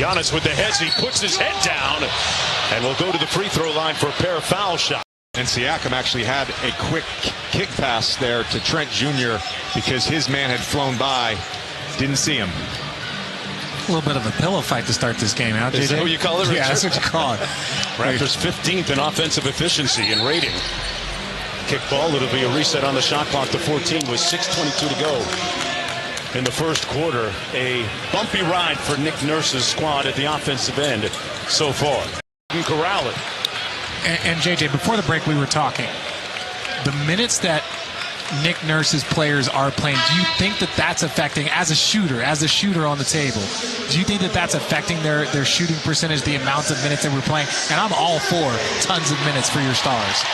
Giannis with the heads, he puts his head down and will go to the free throw line for a pair of foul shots. And Siakam actually had a quick kick pass there to Trent Jr. because his man had flown by, didn't see him. A little bit of a pillow fight to start this game out. Is that what you call it, Richard? Yeah, that's what you call it. Raptors 15th in offensive efficiency and rating. Kick ball, it'll be a reset on the shot clock to 14 with 6:22 to go in the first quarter. A bumpy ride for Nick Nurse's squad at the offensive end so far. You can corral it. And JJ, before the break we were talking, the minutes that Nick Nurse's players are playing, do you think that that's affecting, as a shooter on the table, do you think that that's affecting their shooting percentage, the amounts of minutes that we're playing? And I'm all for tons of minutes for your stars.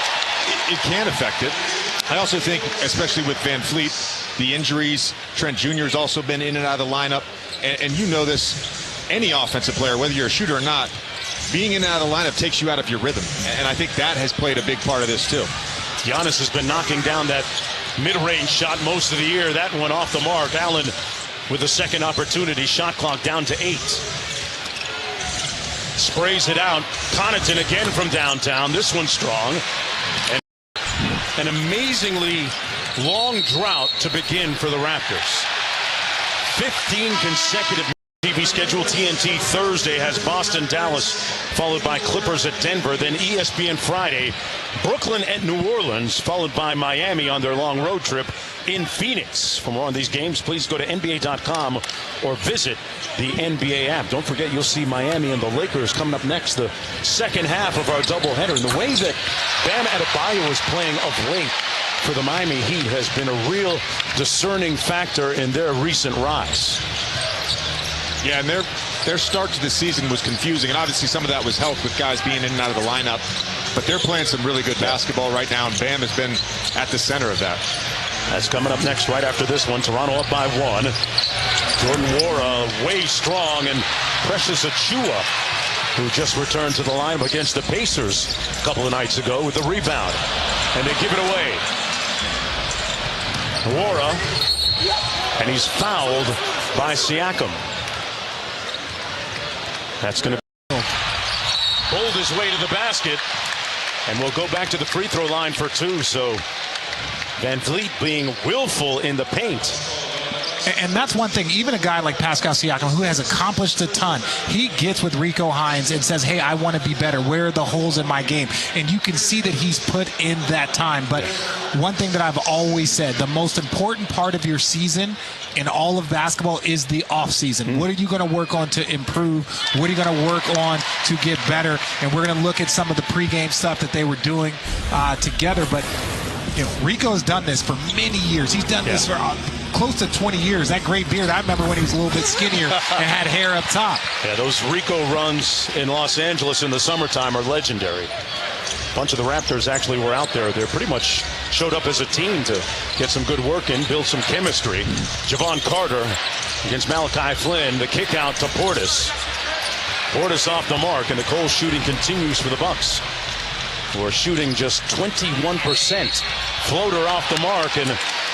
It can affect it. I also think, especially with Van Fleet, the injuries, Trent Jr. has also been in and out of the lineup. And you know this, any offensive player, whether you're a shooter or not, being in and out of the lineup takes you out of your rhythm. And I think that has played a big part of this too. Giannis has been knocking down that mid-range shot most of the year. That one off the mark. Allen with a second opportunity. Shot clock down to 8. Sprays it out. Connaughton again from downtown. This one's strong. And an amazingly long drought to begin for the Raptors. 15 consecutive TV schedule. TNT Thursday has Boston, Dallas, followed by Clippers at Denver. Then ESPN Friday, Brooklyn at New Orleans, followed by Miami on their long road trip in Phoenix. For more on these games, please go to NBA.com or visit the NBA app. Don't forget, you'll see Miami and the Lakers coming up next, the second half of our doubleheader. And the way that Bam Adebayo is playing of late for the Miami Heat has been a real discerning factor in their recent rise. Yeah, and their start to the season was confusing, and obviously some of that was helped with guys being in and out of the lineup. But they're playing some really good basketball right now, and Bam has been at the center of that. That's coming up next right after this one. Toronto up by 1. Jordan Nwora way strong, and Precious Achiuwa, who just returned to the lineup against the Pacers a couple of nights ago with the rebound. And they give it away. Nwora, and he's fouled by Siakam. That's going to hold his way to the basket, and we'll go back to the free throw line for 2. So Van Fleet being willful in the paint. And that's one thing, even a guy like Pascal Siakam, who has accomplished a ton, he gets with Rico Hines and says, hey, I want to be better. Where are the holes in my game? And you can see that he's put in that time. But one thing that I've always said, the most important part of your season in all of basketball is the offseason. What are you going to work on to improve? What are you going to work on to get better? And we're going to look at some of the pregame stuff that they were doing together. But you know, Rico's done this for many years. He's done this for close to 20 years. That great beard, I remember when he was a little bit skinnier and had hair up top. Yeah, those Rico runs in Los Angeles in the summertime are legendary. A bunch of the Raptors actually were out there. They pretty much showed up as a team to get some good work in, build some chemistry. Javon Carter against Malachi Flynn. The kick out to Portis. Portis off the mark, and the Cole shooting continues for the Bucks. We're shooting just 21%. Floater off the mark, and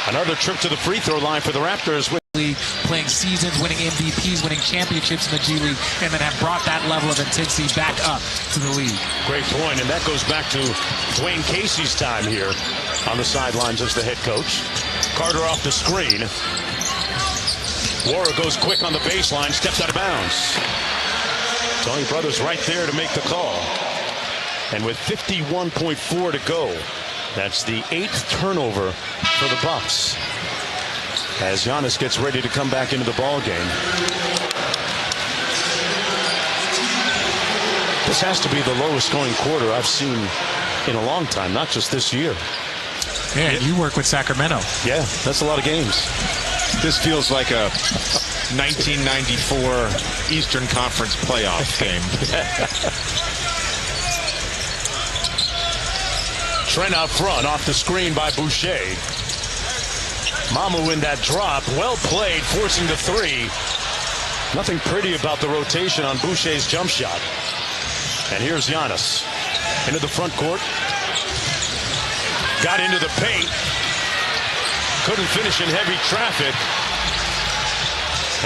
another trip to the free throw line for the Raptors. Playing seasons, winning MVPs, winning championships in the G League, and then have brought that level of intensity back up to the league. Great point, and that goes back to Dwayne Casey's time here on the sidelines as the head coach. Carter off the screen. Nwora goes quick on the baseline, steps out of bounds. Tony Brothers right there to make the call. And with 51.4 to go, that's the 8th turnover for the Bucks as Giannis gets ready to come back into the ball game. This has to be the lowest scoring quarter I've seen in a long time, not just this year. Yeah, you work with Sacramento. Yeah, that's a lot of games. This feels like a 1994 Eastern Conference playoff game. Trent out front, off the screen by Boucher. Mamu in that drop, well played, forcing the 3. Nothing pretty about the rotation on Boucher's jump shot. And here's Giannis into the front court. Got into the paint. Couldn't finish in heavy traffic.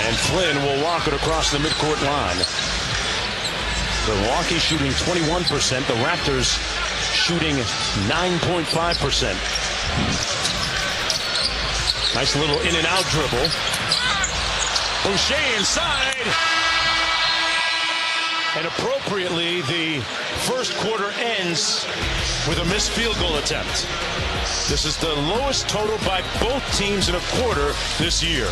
And Flynn will walk it across the midcourt line. Milwaukee shooting 21%. The Raptors shooting 9.5%. Nice little in and out dribble. Boucher inside. And appropriately, the first quarter ends with a missed field goal attempt. This is the lowest total by both teams in a quarter this year.